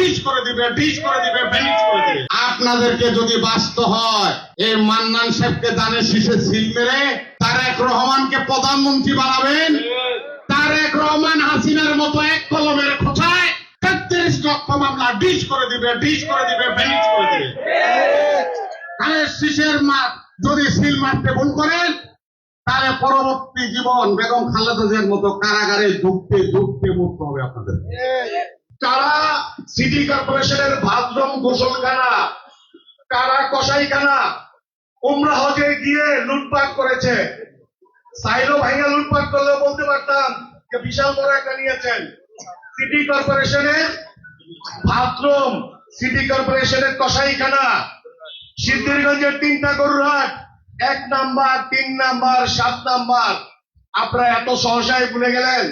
Dish করে দিবে, dish করে দিবে, ফিনিশ করে দিবে। আপনাদেরকে যদি বাঁচতে হয় এই মান্নান সাহেবকে দানের শীষে সিল মেরে তারেক রহমানকে প্রধানমন্ত্রী বানাবেন। তারেক রহমান হাসিনার মতো এক কলমের খোঁচায় 33 লক্ষ মামলা ডিশ করে দিবে, ডিশ করে দিবে, ফিনিশ করে দিবে। ধানের শীষের যদি সিল মারতে ভুল করেন তাহলে পরবর্তী জীবন বেগম খালেদা জিয়ার মতো কারাগারে ঢুকতে ঢুকতে মরতে হবে আপনাদের। কারা সিটি কর্পোরেশনের বাথরুম গোসলখানা, কারা কসাইখানা উমরা হজে গিয়ে লুটপাট করেছে। সাইলো ভাইয়া লুটপাট করলেও বলতে পারতাম যে বিশাল বড় একটা নিয়েছেন। সিটি কর্পোরেশনের বাথরুম, সিটি কর্পোরেশনের কসাইখানা, সিদ্ধিরগঞ্জের 3টা গরুর হাট, 1 নাম্বার, 3 নাম্বার, 7 নাম্বার, আপনারা এত সহসায় ভুলে গেলেন।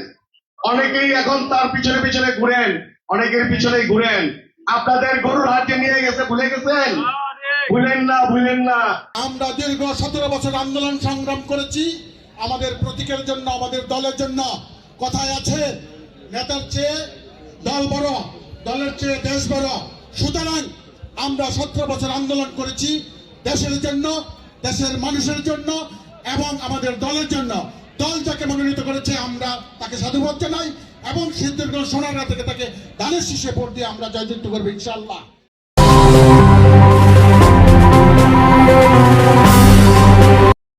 অনেকেই এখন তার পিছনে পিছনে ঘুরেন, অনেকের পিছনেই ঘুরেন। আপনাদের গরুর হাটে নিয়ে গেছে, ভুলে গেছেন? ভুলেন না, ভুলেন না। আমরা দীর্ঘ 17 বছর আন্দোলন সংগ্রাম করেছি আমাদের প্রতীকের জন্য, আমাদের দলের জন্য। কথায় আছে নেতার চেয়ে দল বড়, দলের চেয়ে দেশ বড়। সুতরাং আমরা 17 বছর আন্দোলন করেছি দেশের জন্য, দেশের মানুষের জন্য এবং আমাদের দলের জন্য। দল যাকে মনোনীত করেছে আমরা তাকে সাধুবাদ জানাই এবং সিদ্ধিরগঞ্জ সোনারগাঁ থেকে তাকে ধানের শীষে ভোট দিয়ে আমরা জয়যুক্ত করবো ইনশাআল্লাহ।